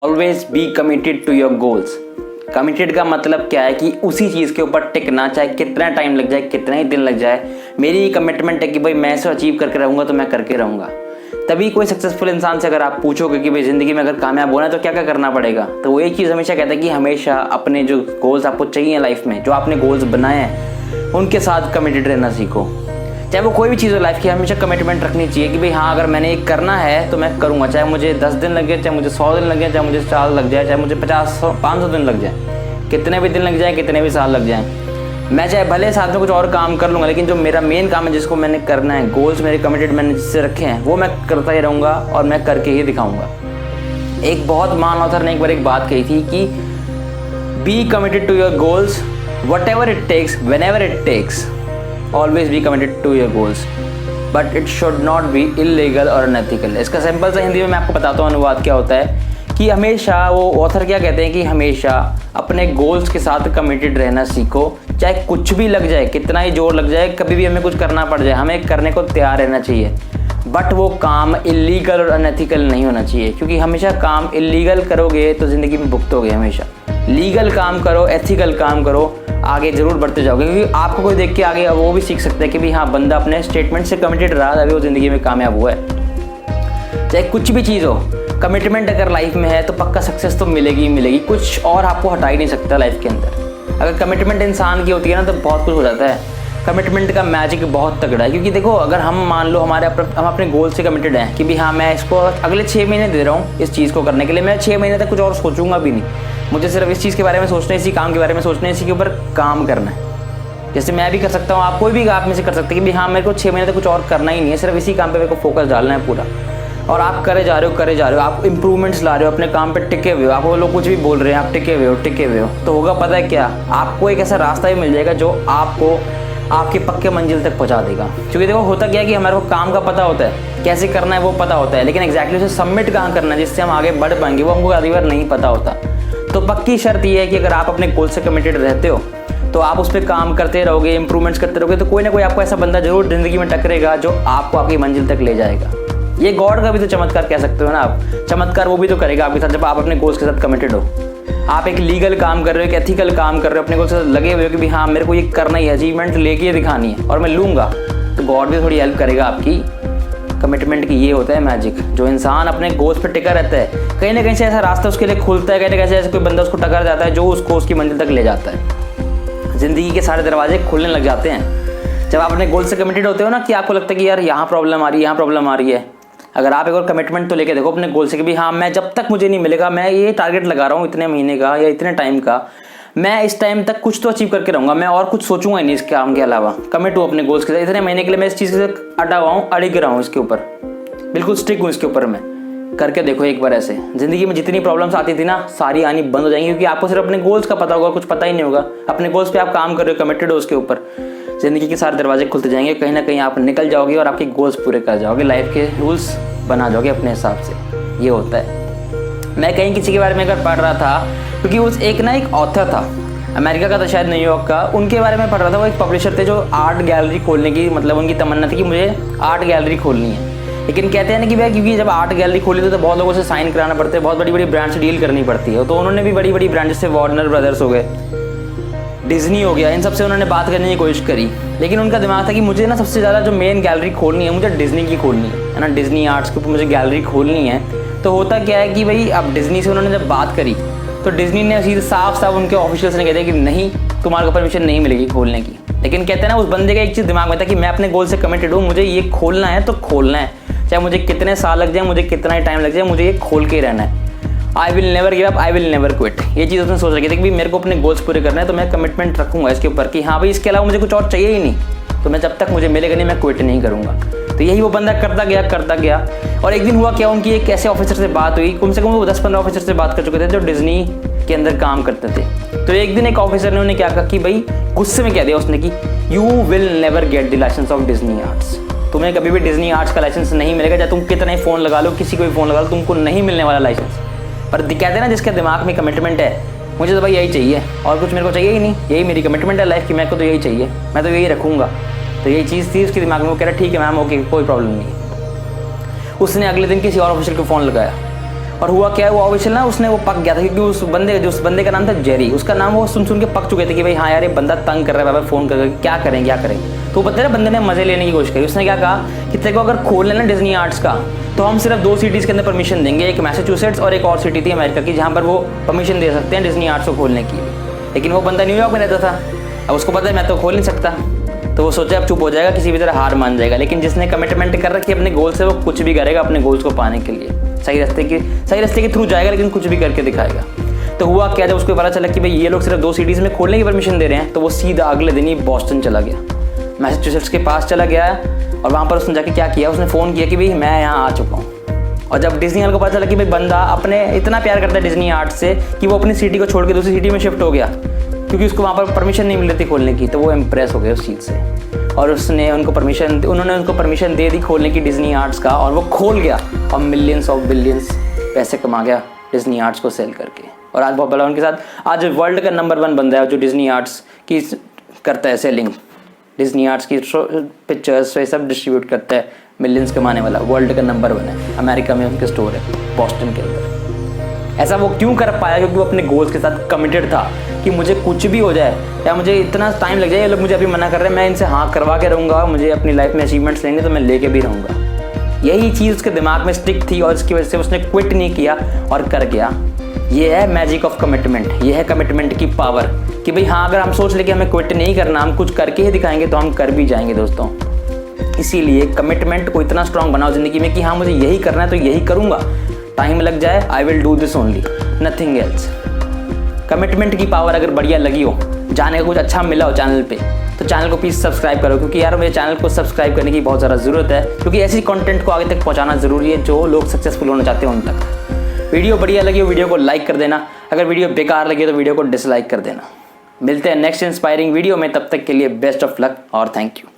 Always be committed to your goals. Committed का मतलब क्या है कि उसी चीज़ के ऊपर टिकना, चाहे कितना टाइम लग जाए, कितना ही दिन लग जाए। मेरी ये कमिटमेंट है कि भाई मैं इसे अचीव करके रहूँगा तो मैं करके रहूँगा। तभी कोई सक्सेसफुल इंसान से अगर आप पूछोगे कि भाई ज़िंदगी में अगर कामयाब होना है तो क्या क्या करना पड़ेगा, तो वो एक चीज़ हमेशा कहता है कि हमेशा अपने जो गोल्स आपको चाहिए लाइफ में, जो आपने गोल्स बनाए हैं उनके साथ कमिटेड रहना सीखो। चाहे वो कोई भी चीज़ हो लाइफ की, हमेशा कमिटमेंट रखनी चाहिए कि भाई हाँ, अगर मैंने एक करना है तो मैं करूँगा, चाहे मुझे 10 दिन लग जाए, चाहे मुझे 100 दिन लग जाए, चाहे मुझे साल लग जाए, चाहे मुझे 50-500 दिन लग जाए, कितने भी दिन लग जाए, कितने भी साल लग जाए। मैं चाहे भले साथ में कुछ और काम कर लूँगा, लेकिन जो मेरा मेन काम है जिसको मैंने करना है, गोल्स मेरे कमिटेड मैंने जिससे रखे हैं, वो मैं करता ही रहूँगा और मैं करके ही दिखाऊँगा। एक बहुत महान ऑथर ने एक बार एक बात कही थी कि be committed to your goals whatever it takes, whenever it takes, always be committed to your goals, but it should not be illegal और अनएथिकल। इसका सिंपल सा हिंदी में मैं आपको बताता हूँ अनुवाद क्या होता है कि हमेशा, वो ऑथर क्या कहते हैं कि हमेशा अपने गोल्स के साथ कमिटेड रहना सीखो। चाहे कुछ भी लग जाए, कितना ही जोर लग जाए, कभी भी हमें कुछ करना पड़ जाए, हमें करने को तैयार रहना चाहिए। बट वो काम इलीगल और अनएथिकल नहीं होना चाहिए, क्योंकि हमेशा काम इलीगल करोगे तो ज़िंदगी में भुगतोगे। हमेशा लीगल काम करो, एथिकल काम करो, आगे ज़रूर बढ़ते जाओगे, क्योंकि आपको कोई देख के आगे वो भी सीख सकता है कि भाई हाँ, बंदा अपने स्टेटमेंट से कमिटेड रहा, तभी वो ज़िंदगी में कामयाब हुआ है। चाहे कुछ भी चीज़ हो, कमिटमेंट अगर लाइफ में है तो पक्का सक्सेस तो मिलेगी ही मिलेगी। कुछ और आपको हटा ही नहीं सकता लाइफ के अंदर। अगर कमिटमेंट इंसान की होती है ना तो बहुत कुछ हो जाता है। कमिटमेंट का मैजिक बहुत तगड़ा है, क्योंकि देखो, अगर हम मान लो हम अपने गोल से कमिटेड हैं कि भाई हाँ, मैं इसको अगले 6 महीने दे रहा हूँ इस चीज़ को करने के लिए, मैं 6 महीने तक कुछ और सोचूंगा भी नहीं, मुझे सिर्फ इस चीज़ के बारे में सोचना है, इसी काम के बारे में सोचना है, इसी के ऊपर काम करना है। जैसे मैं भी कर सकता हूँ, आप कोई भी आप में से कर सकते हैं कि भाई हाँ, मेरे को 6 महीने तक कुछ और करना ही नहीं है, सिर्फ इसी काम पे मेरे को फोकस डालना है पूरा। और आप करे जा रहे हो, आप इंप्रूवमेंट्स ला रहे हो, अपने काम पे टिके हुए हो, आपको लोग कुछ भी बोल रहे हैं, आप टिके हुए हो, तो होगा पता है क्या, आपको एक ऐसा रास्ता भी मिल जाएगा जो आपको आपके पक्के मंजिल तक पहुंचा देगा। क्योंकि देखो, होता क्या है कि हमारे को काम का पता होता है, कैसे करना है वो पता होता है, लेकिन एग्जैक्टली उसे सबमिट कहाँ करना है जिससे हम आगे बढ़ पाएंगे, वो हमको आधी बार नहीं पता होता। तो पक्की शर्त ये है कि अगर आप अपने गोल से कमिटेड रहते हो तो आप उस पर काम करते रहोगे, इंप्रूवमेंट्स करते रहोगे, तो कोई ना कोई आपको ऐसा बंदा जरूर ज़िंदगी में टकरेगा जो आपको आपकी मंजिल तक ले जाएगा। ये गॉड का भी तो चमत्कार कह सकते हो ना आप। चमत्कार वो भी तो करेगा आपके साथ जब आप अपने गोल्स के साथ कमिटेड हो। आप एक लीगल काम कर रहे हो, एक एथिकल काम कर रहे हो, अपने गोल्स के साथ लगे हुए हो कि भाई हाँ, मेरे को ये करना ही है, अचीवमेंट लेके दिखानी है और मैं लूँगा, तो गॉड भी थोड़ी हेल्प करेगा आपकी। कमिटमेंट की ये होता है मैजिक। जो इंसान अपने गोल्स पर टिका रहता है, कहीं ना कहीं से ऐसा रास्ता उसके लिए खुलता है, कहीं ना कहीं से ऐसा कोई बंदा उसको टकर जाता है जो उसको उसकी मंजिल तक ले जाता है। ज़िंदगी के सारे दरवाजे खुलने लग जाते हैं जब आप अपने गोल से कमिटेड होते हो ना, कि आपको लगता है कि यार यहाँ प्रॉब्लम आ रही है, यहाँ प्रॉब्लम आ रही है। अगर आप एक और कमिटमेंट तो लेके देखो अपने गोल से कि भाई हाँ, मैं जब तक मुझे नहीं मिलेगा, मैं ये टारगेट लगा रहा हूँ इतने महीने का या इतने टाइम का, मैं इस टाइम तक कुछ तो अचीव करके रहूँगा, मैं और कुछ सोचूंगा नहीं इस काम के अलावा। कमिट हूँ अपने गोल्स के साथ, इतने महीने के लिए मैं इस चीज़ के साथ अड़ा हुआ हूँ, अड़िग रहा हूँ इसके ऊपर, बिल्कुल स्टिक हूँ इसके ऊपर। मैं करके देखो एक बार ऐसे, ज़िंदगी में जितनी प्रॉब्लम्स आती थी ना, सारी आनी बंद हो जाएंगी, क्योंकि आपको सिर्फ अपने गोल्स का पता होगा, कुछ पता ही नहीं होगा। अपने गोल्स पे आप काम कर रहे हो, कमिटेड हो उसके ऊपर, ज़िंदगी के सारे दरवाजे खुलते जाएंगे, कहीं ना कहीं आप निकल जाओगे और आपके गोल्स पूरे कर जाओगे, लाइफ के रूल्स बना जाओगे अपने हिसाब से। ये होता है। मैं कहीं किसी के बारे में अगर पढ़ रहा था, क्योंकि उस एक ऑथर था, अमेरिका का था शायद, न्यूयॉर्क का, उनके बारे में पढ़ रहा था। वो एक पब्लिशर थे जो आर्ट गैलरी खोलने की, मतलब उनकी तमन्ना थी कि मुझे आर्ट गैलरी खोलनी है। लेकिन कहते हैं ना कि भाई, क्योंकि जब आर्ट गैलरी खोली तो बहुत लोगों से साइन कराना पड़ता है, बहुत बड़ी बड़ी ब्रांड से डील करनी पड़ती है। तो उन्होंने भी बड़ी बड़ी ब्रांड जैसे वार्नर ब्रदर्स हो गए, डिज्नी हो गया, इन सबसे उन्होंने बात करने की कोशिश करी। लेकिन उनका दिमाग था कि मुझे ना सबसे ज़्यादा जो मेन गैलरी खोलनी है, मुझे डिज्नी की खोलनी है ना, डिज्नी आर्ट्स के ऊपर मुझे गैलरी खोलनी है। तो होता क्या है कि भाई, अब डिज्नी से उन्होंने जब बात करी तो डिज्नी ने सीधे साफ उनके ऑफिशियल्स ने कहते हैं कि नहीं, तुम्हारे को परमिशन नहीं मिलेगी खोलने की। लेकिन कहते हैं ना, उस बंदे का एक चीज़ दिमाग में था कि मैं अपने गोल से कमिटेड हूँ, मुझे ये खोलना है तो खोलना है, चाहे मुझे कितने साल लग जाए, मुझे कितना ही टाइम लग जाए, मुझे ये खोल के ही रहना है। I will never give up, I will never quit. ये चीज़ उसने सोच रखी थी कि भाई मेरे को अपने गोल्स पूरे करने हैं, तो मैं कमिटमेंट रखूंगा इसके ऊपर कि हाँ भाई, इसके अलावा मुझे कुछ और चाहिए ही नहीं, तो मैं जब तक मुझे मिलेगा नहीं, मैं क्विट नहीं करूँगा। तो यही वो बंदा करता गया। और एक दिन हुआ क्या, उनकी एक ऐसे ऑफिसर से बात हुई, कम से कम वो 10-15 ऑफिसर से बात कर चुके थे जो डिज्नी के अंदर काम करते थे। तो एक दिन एक ऑफिसर ने उन्हें क्या कहा कि भाई, गुस्से में कह दिया उसने कि you will never get the licence of Disney arts. तुम्हें कभी भी डिज्नी आर्ट्स का लाइसेंस नहीं मिलेगा, चाहे तुम कितना ही फ़ोन लगा लो, किसी को भी फ़ोन लगा लो, तुमको नहीं मिलने वाला लाइसेंस। पर कहते हैं ना, जिसके दिमाग में कमिटमेंट है, मुझे तो भाई यही चाहिए और कुछ मेरे को चाहिए ही नहीं, यही मेरी कमिटमेंट है लाइफ की, मेरे को तो यही चाहिए, मैं तो यही रखूँगा। तो यही चीज़ थी उसके दिमाग में। वो कह रहा ठीक है मैम, ओके, कोई प्रॉब्लम नहीं। उसने अगले दिन किसी और ऑफिसर को फ़ोन लगाया और हुआ क्या है, वो ऑफिशियल ना उसने वो पक गया था, क्योंकि उस बंदे का नाम था जेरी। उसका नाम वो सुन के पक चुके थे कि भाई हाँ यार ये बंदा तंग कर रहा है, फ़ोन कर क्या करें। तो पता है बंदे ने मजे लेने की कोशिश करी। उसने क्या कहा कि तेरे को अगर खोलना है ना डिज्नी आर्ट्स का, तो हम सिर्फ 2 सिटीज़ के अंदर परमिशन देंगे, एक मैसाचुसेट्स और एक और सिटी थी अमेरिका की, जहाँ पर वो परमिशन दे सकते हैं डिज्नी आर्ट्स को खोलने की। लेकिन वो बंदा न्यूयॉर्क में रहता था, अब उसको पता है मैं तो खोल नहीं सकता, तो वो सोचा अब चुप हो जाएगा, किसी भी तरह हार मान जाएगा। लेकिन जिसने कमिटमेंट कर रखी है अपने गोल से, वो कुछ भी करेगा अपने गोल्स को पाने के लिए, सही रास्ते के थ्रू जाएगा, लेकिन कुछ भी करके दिखाएगा। तो हुआ क्या, जब उसको पता चला कि भाई ये लोग सिर्फ 2 सिटीज़ में खोलने की परमिशन दे रहे हैं, तो वो सीधा अगले दिन ही बॉस्टन चला गया, मैसाचुसेट्स के पास चला गया। और वहाँ पर उसने जाके क्या किया, उसने फ़ोन किया कि भाई मैं यहाँ आ चुका हूँ। और जब डिज्नी वर्ल्ड को पता चला कि भाई बंदा अपने इतना प्यार करता है डिज्नी आर्ट से कि वो अपनी सिटी को छोड़ के दूसरी सिटी में शिफ्ट हो गया, क्योंकि उसको वहाँ पर परमिशन नहीं मिल रही थी खोलने की, तो वो इम्प्रेस हो गया उस चीज़ से। और उन्होंने उनको परमिशन दे दी खोलने की डिज्नी आर्ट्स का, और वो खोल गया और मिलियंस ऑफ बिलियंस पैसे कमा गया डिज्नी आर्ट्स को सेल करके। और आज बहुत बड़ा उनके साथ आज वर्ल्ड का नंबर 1 बंदा है जो डिज्नी आर्ट्स की करता है सेलिंग, डिज्नी आर्ट्स की पिक्चर्स ये सब डिस्ट्रीब्यूट करता है, मिलियंस कमाने वाला वर्ल्ड का नंबर 1 है। अमेरिका में उनके स्टोर है, बॉस्टन के अंदर। ऐसा वो क्यों कर पाया, क्योंकि वो अपने गोल्स के साथ कमिटेड था कि मुझे कुछ भी हो जाए या मुझे इतना टाइम लग जाए, ये लोग मुझे अभी मना कर रहे हैं, मैं इनसे हाँ करवा के रहूँगा, मुझे अपनी लाइफ में अचीवमेंट्स लेंगे तो मैं लेके भी रहूँगा। यही चीज़ उसके दिमाग में स्टिक थी और इसकी वजह से उसने क्विट नहीं किया और कर गया। ये है मैजिक ऑफ कमिटमेंट, ये है कमिटमेंट की पावर कि भाई हाँ अगर हम सोच ले कि हमें क्विट नहीं करना, हम कुछ करके ही दिखाएंगे तो हम कर भी जाएंगे दोस्तों। इसीलिए कमिटमेंट को इतना स्ट्रांग बनाओ ज़िंदगी में कि हाँ मुझे यही करना है तो यही करूँगा, टाइम लग जाए I will do this only, nothing else. Commitment की पावर अगर बढ़िया लगी हो, जाने का कुछ अच्छा मिला हो चैनल पे, तो चैनल को प्लीज़ सब्सक्राइब करो, क्योंकि यार मेरे चैनल को सब्सक्राइब करने की बहुत ज़्यादा ज़रूरत है, क्योंकि ऐसी कंटेंट को आगे तक पहुंचाना ज़रूरी है जो लोग सक्सेसफुल होना चाहते हैं उन तक। वीडियो बढ़िया लगी हो वीडियो को लाइक कर देना, अगर वीडियो बेकार लगी तो वीडियो को डिसलाइक कर देना। मिलते हैं नेक्स्ट इंस्पायरिंग वीडियो में, तब तक के लिए बेस्ट ऑफ लक और थैंक यू।